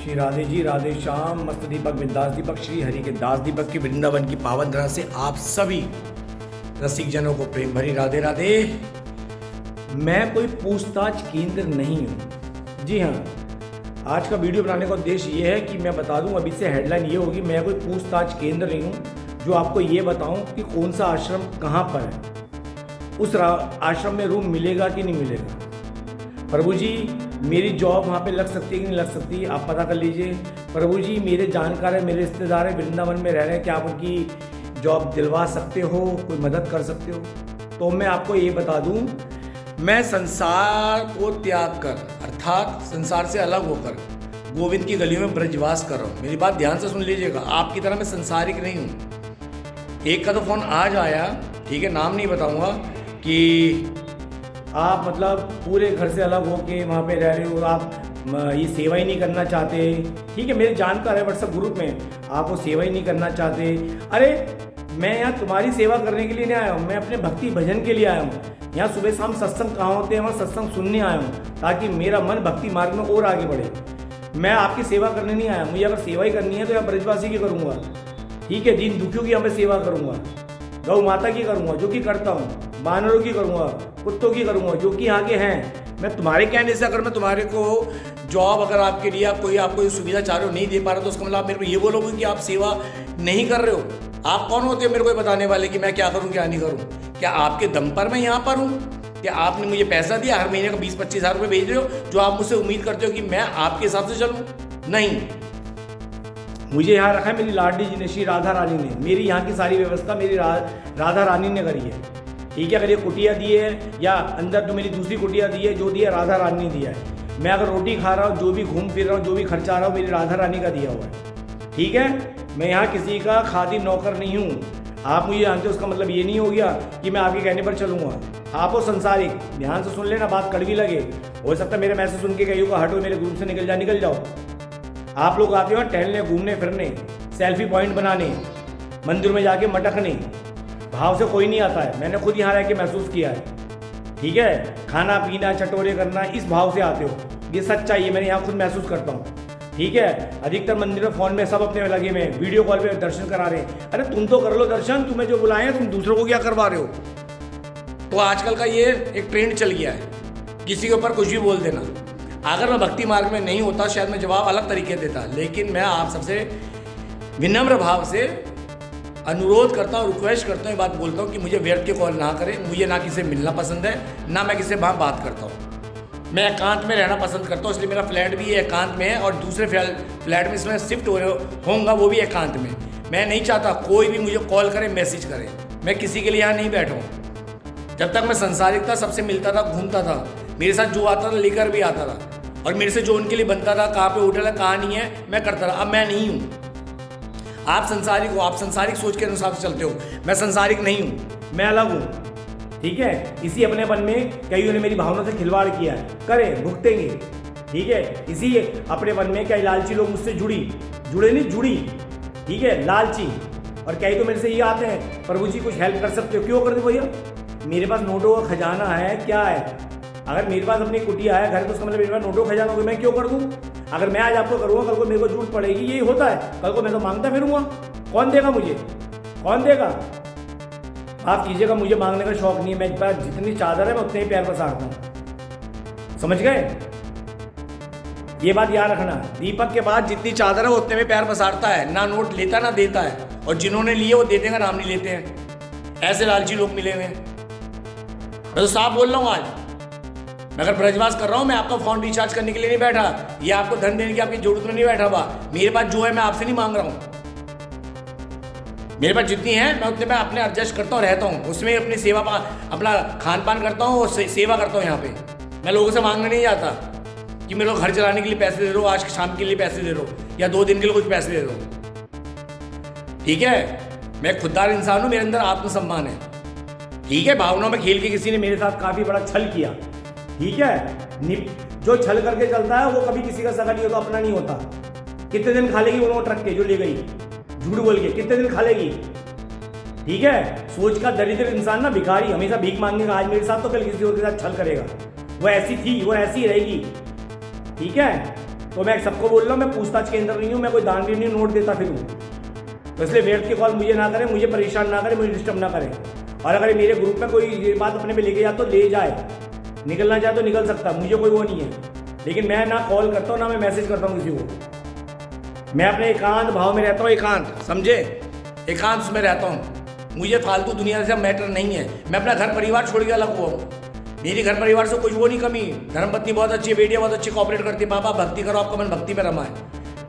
श्री राधे जी, राधे श्याम। मस्त दीपक बिंदास दीपक, श्री हरि के दास दीपक की वृंदावन की पावन धरा से आप सभी रसिक जनों को प्रेम भरी राधे राधे। मैं कोई पूछताछ केंद्र नहीं हूँ। जी हाँ, आज का वीडियो बनाने का उद्देश्य ये है कि मैं बता दूं, अभी से हेडलाइन ये होगी, मैं कोई पूछताछ केंद्र नहीं हूँ जो आपको ये बताऊं कि कौन सा आश्रम कहाँ पर है, उस आश्रम में रूम मिलेगा कि नहीं मिलेगा। प्रभु जी मेरी जॉब वहाँ पे लग सकती है कि नहीं लग सकती, आप पता कर लीजिए। प्रभु जी मेरे जानकार है, मेरे रिश्तेदार हैं, वृंदावन में रह रहे हैं, क्या आप उनकी जॉब दिलवा सकते हो, कोई मदद कर सकते हो। तो मैं आपको ये बता दूं, मैं संसार को त्याग कर अर्थात संसार से अलग होकर गोविंद की गलियों में ब्रजवास कर रहा हूँ। मेरी बात ध्यान से सुन लीजिएगा, आपकी तरह मैं संसारिक नहीं हूँ। एक का तो फोन आज आया, ठीक है, नाम नहीं बताऊंगा, कि आप मतलब पूरे घर से अलग होके वहाँ पे रह रहे हो, आप ये सेवा ही नहीं करना चाहते। ठीक है, मेरे जानकार है व्हाट्सएप ग्रुप में, आप वो सेवा ही नहीं करना चाहते। अरे मैं यहाँ तुम्हारी सेवा करने के लिए नहीं आया हूँ, मैं अपने भक्ति भजन के लिए आया हूँ। यहाँ सुबह शाम सत्संग कहाँ होते हैं, वहाँ सत्संग सुनने आया हूँ ताकि मेरा मन भक्ति मार्ग में और आगे बढ़े। मैं आपकी सेवा करने नहीं आया। मुझे अगर सेवा ही करनी है तो यहाँ ब्रजवासी की करूँगा, ठीक है, दीन दुखियों की यहाँ मैं सेवा करूँगा, गौ माता की करूँगा जो कि करता हूँ, बानरों की करूँगा, कुत्तों की करूँगा जो कि यहाँ के हैं। मैं तुम्हारे कहने से अगर मैं तुम्हारे को जॉब अगर आपके लिए आप कोई सुविधा चाह रहे हो नहीं दे पा रहे तो उसका मतलब आप मेरे को ये बोलोगे कि आप सेवा नहीं कर रहे हो। आप कौन होते हो मेरे को बताने वाले कि मैं क्या करूँ क्या नहीं करूँ? क्या आपके दम पर मैं यहाँ पर हूँ? क्या आपने मुझे पैसा दिया, हर महीने का 20-25 हज़ार रुपये भेज रहे हो जो आप मुझसे उम्मीद करते हो कि मैं आपके हिसाब से चलूँ? नहीं, मुझे यहाँ रखा है मेरी लाडली जी ने, श्री राधा रानी ने। मेरी यहाँ की सारी व्यवस्था मेरी राधा रानी ने करी है। ठीक है, अगर ये कुटिया दी है या अंदर जो मेरी दूसरी कुटिया दी है, जो दी है राधा रानी ने दिया है। मैं अगर रोटी खा रहा हूँ, जो भी घूम फिर रहा हूँ, जो भी खर्चा आ रहा हूँ, मेरी राधा रानी का दिया हुआ है। ठीक है, मैं यहाँ किसी का खादी नौकर नहीं हूँ। आप मुझे जानते हो, उसका मतलब ये नहीं हो गया कि मैं आपके कहने पर चलूँगा। आप हो संसारिक, ध्यान से सुन लेना, बात कड़वी लगे, हो सकता है मेरे मैसेज सुन के कहियो का हटो मेरे ग्रुप से निकल जाओ। आप लोग आते हो टहलने, घूमने फिरने, सेल्फी पॉइंट बनाने, मंदिर में जाके मटकने, भाव से कोई नहीं आता है। मैंने खुद यहाँ रह के महसूस किया है। ठीक है, खाना पीना चटोरे करना, इस भाव से आते हो, ये सच्चाई है, मैंने यहाँ खुद महसूस करता हूँ। ठीक है, अधिकतर मंदिर में फ़ोन में सब अपने लगे हुए, वीडियो कॉल पे दर्शन करा रहे हैं। अरे तुम तो कर लो दर्शन, तुम्हें जो बुलाए हैं, तुम दूसरों को क्या करवा रहे हो? तो आजकल का ये एक ट्रेंड चल गया है, किसी के ऊपर कुछ भी बोल देना। अगर मैं भक्ति मार्ग में नहीं होता शायद मैं जवाब अलग तरीके देता, लेकिन मैं आप सबसे विनम्र भाव से अनुरोध करता हूँ, रिक्वेस्ट करता हूँ, ये बात बोलता हूँ कि मुझे व्यर्थ के कॉल ना करें। मुझे ना किसी से मिलना पसंद है, ना मैं किसी से बात करता हूँ। मैं एकांत में रहना पसंद करता हूँ, इसलिए मेरा फ्लैट भी एकांत में है और दूसरे फ्लैट में इसमें शिफ्ट होऊंगा, वो भी एकांत में। मैं नहीं चाहता कोई भी मुझे कॉल करे, मैसेज करे। मैं किसी के लिए यहाँ नहीं बैठा हूँ। जब तक मैं संसारिक था, सबसे मिलता था, घूमता था, मेरे साथ जो आता था लेकर भी आता था, और मेरे से जो उनके लिए बनता था, कहाँ पे होटल है कहाँ नहीं है, मैं करता रहा। अब मैं नहीं हूँ। आप संसारिक हो, आप संसारिक सोच के अनुसार से चलते हो, मैं संसारिक नहीं हूँ, मैं अलग हूँ। ठीक है, इसी अपनेपन में कईयों ने मेरी भावना से खिलवाड़ किया है, करें भुगतेंगे। ठीक है, इसी अपनेपन में कई लालची लोग मुझसे जुड़ी। ठीक है, लालची, और कई तो मेरे से ये आते हैं, प्रभु जी कुछ हेल्प कर सकते हो? क्यों कर दो भैया, मेरे पास नोटों का खजाना है। क्या है, अगर मेरे पास अपनी कुटिया है घर तो उसका मतलब मेरे पास नोटों का खजाना होगा, मैं क्यों कर दूँ? अगर मैं आज आपको करूँगा, कल को मेरे को झूठ पड़ेगी, यही होता है। कल को मैं तो मांगता फिरूंगा, कौन देगा मुझे, कौन देगा? आप कीजिएगा, मुझे मांगने का शौक नहीं है। मेरे पास जितनी चादर है मैं उतने ही प्यार पसारता हूँ, समझ गए? ये बात याद रखना, दीपक के बाद जितनी चादर है वो उतने में प्यार पसारता है, ना नोट लेता ना देता है। और जिन्होंने लिए वो देते का नाम नहीं लेते हैं। ऐसे लालची लोग मिले हुए हैं। मैं तो साफ बोल रहा हूँ, आज मैं अगर ब्रजवास कर रहा हूँ, मैं आपका फ़ोन रिचार्ज करने के लिए नहीं बैठा, ये आपको धन देने की आपकी जरूरत में नहीं बैठा हुआ। मेरे पास जो है मैं आपसे नहीं मांग रहा हूँ। मेरे पास जितनी है मैं उतने में अपने एडजस्ट करता हूँ, रहता हूँ, उसमें अपनी सेवा अपना खान पान करता हूँ और सेवा करता हूँ। यहाँ पे मैं लोगों से मांगने नहीं जाता कि मेरे को घर चलाने के लिए पैसे दे दो, आज शाम के लिए पैसे दे दो, या 2 दिन के लिए कुछ पैसे दे दो। ठीक है, मैं खुददार इंसान हूँ, मेरे अंदर आत्मसम्मान है। ठीक है, भावनाओं में खेल के किसी ने मेरे साथ काफ़ी बड़ा छल किया। ठीक है, जो छल करके चलता है वो कभी किसी का सगा नहीं होता, अपना नहीं होता। कितने दिन खा लेगी वो ट्रक के जो ले गई, झूठ बोल के कितने दिन खा लेगी? ठीक है, सोच का दरिद्र इंसान ना, भिखारी, हमेशा भीख मांगेगा, आज मेरे साथ तो कल किसी और के साथ छल करेगा। वो ऐसी थी, वो ऐसी रहेगी। ठीक है, तो मैं सबको बोल रहा हूँ मैं पूछताछ के अंदर नहीं हूँ, मैं कोई दानवीर नहीं नोट देता फिर हूँ। तो इसलिए व्यर्थ की कॉल मुझे ना करें, मुझे परेशान ना करें, मुझे डिस्टर्ब ना करें। और अगर मेरे ग्रुप में कोई ये बात अपने पे लेके जाए तो ले जाए, निकलना चाहे तो निकल सकता, मुझे कोई वो नहीं है। लेकिन मैं ना कॉल करता हूँ ना मैं मैसेज करता हूँ किसी को। मैं अपने एकांत भाव में रहता हूँ, एकांत, समझे, एकांत में रहता हूँ। मुझे फालतू दुनिया से मैटर नहीं है। मैं अपना घर परिवार छोड़ के अलग हुआ हूँ। मेरी घर परिवार से कुछ वो नहीं कमी। धर्मपत्नी बहुत अच्छी है, बेटियाँ बहुत अच्छी कोऑपरेट करती है। पापा भक्ति करो, आपका मन भक्ति में रमा है,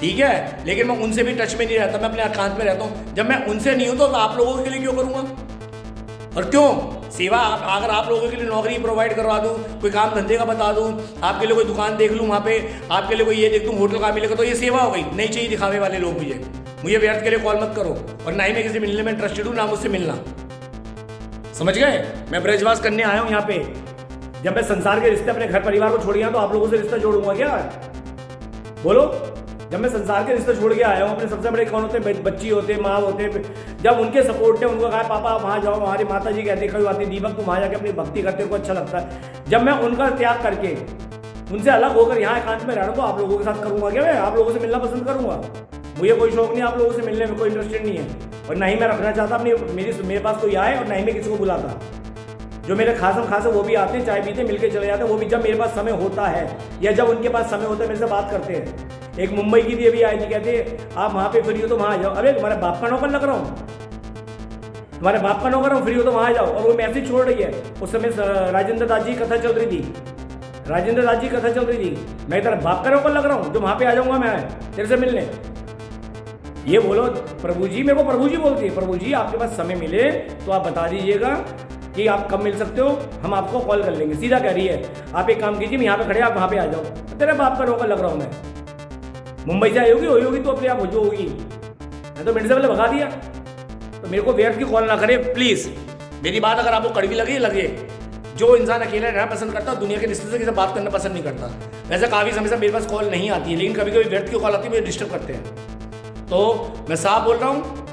ठीक है। लेकिन मैं उनसे भी टच में नहीं रहता, मैं अपने एकांत में रहता हूँ। जब मैं उनसे नहीं हूँ तो आप लोगों के लिए क्यों करूँगा? और क्यों सेवा? अगर आप लोगों के लिए नौकरी प्रोवाइड करवा दूँ, कोई काम धंधे का बता दूँ, आपके लिए कोई दुकान देख लूँ वहाँ पे, आपके लिए कोई ये देख दूँ होटल का मिलेगा, तो ये सेवा हो गई। नहीं चाहिए दिखावे वाले लोग मुझे व्यर्थ के लिए कॉल मत करो। और ना ही मैं किसी मिलने में इंटरेस्टेड हूँ, ना मुझसे मिलना, समझ गए। मैं ब्रजवास करने आया हूँ यहाँ पे। जब मैं संसार के रिश्ते अपने घर परिवार को छोड़ गया तो आप लोगों से रिश्ता जोड़ूंगा क्या? बोलो। जब मैं संसार के रिश्ते छोड़ के आया हूँ, अपने सबसे बड़े कौन होते हैं? बच्ची होते हैं, माँ होते हैं। जब उनके सपोर्ट ने उनको कहा पापा वहाँ जाओ, हमारी माता जी कहते कभी बात नहीं, दीपक तुम वहाँ जाके अपनी भक्ति करते हो, अच्छा लगता है। जब मैं उनका त्याग करके उनसे अलग होकर यहाँ एकांत में रह रहा हूँ तो आप लोगों के साथ करूँगा क्या? मैं आप लोगों से मिलना पसंद करूँगा। मुझे कोई शौक नहीं आप लोगों से मिलने में, कोई इंटरेस्टेड नहीं है। और ना ही मैं रखना चाहता अपनी मेरे पास कोई आए, और ना ही मैं किसी को बुलाता। जो मेरे खास है वो भी आते हैं, चाय पीते, मिलके चले जाते हैं। वो भी जब मेरे पास समय होता है या जब उनके पास समय होता है मेरे से बात करते हैं। एक मुंबई की भी अभी आई थी, कहते आप वहाँ पे फ्री हो तो वहाँ आ जाओ। अरे तुम्हारे बाप का नौकर लग रहा हूँ, तुम्हारे बाप का नौकर हूँ, फ्री हो तो वहाँ आ जाओ। और वो मैसेज छोड़ रही है। उस समय राजेंद्र दास जी कथा चल रही थी, राजेंद्र दास जी कथा चल रही थी। मैं तेरा बाप का नौकर लग रहा हूँ जो वहाँ पे आ जाऊँगा मैं तेरे से मिलने? ये बोलो प्रभु जी, मेरे को प्रभु जी बोलती है। प्रभु जी आपके पास समय मिले तो आप बता दीजिएगा कि आप कब मिल सकते हो, हम आपको कॉल कर लेंगे। सीधा कह रही है। आप एक काम कीजिए, मैं यहाँ पे खड़े, आप वहाँ पे आ जाओ। तेरे बाप का नौकर लग रहा हूँ मैं। मुंबई से आई होगी तो अपने आप जो होगी। मैं तो मेरे से पहले भगा दिया। तो मेरे को व्यर्थ की कॉल ना करे प्लीज़। मेरी बात अगर आपको कड़वी लगे, जो इंसान अकेला रहना पसंद करता है, दुनिया के रिश्ते से किसी बात करना पसंद नहीं करता। वैसे काफ़ी समय से मेरे पास कॉल नहीं आती है, लेकिन कभी कभी व्यर्थ की कॉल आती है, मुझे डिस्टर्ब करते हैं। तो मैं साफ बोल रहा हूँ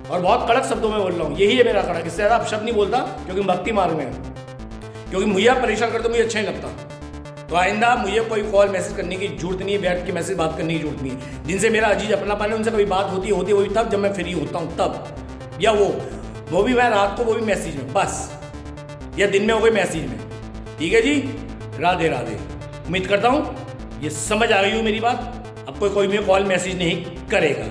और बहुत कड़क शब्दों में बोल रहा हूँ। यही है मेरा कड़क, इससे ज़्यादा अब शब्द नहीं बोलता, क्योंकि भक्ति मार्ग में है। क्योंकि मुझे परेशान करते मुझे अच्छा नहीं लगता। तो आइंदा मुझे कोई कॉल मैसेज करने की जरूरत नहीं है, बैठ के मैसेज बात करने की जरूरत नहीं है। जिनसे मेरा अजीज अपनापन है उनसे कभी बात होती है वो भी तब जब मैं फ्री होता हूँ तब, या वो भी मैं रात को, वो भी मैसेज में बस, या दिन में हो गई मैसेज में। ठीक है जी, राधे राधे। उम्मीद करता हूँ ये समझ आ गई हो मेरी बात। अब कोई मेरे कॉल मैसेज नहीं करेगा।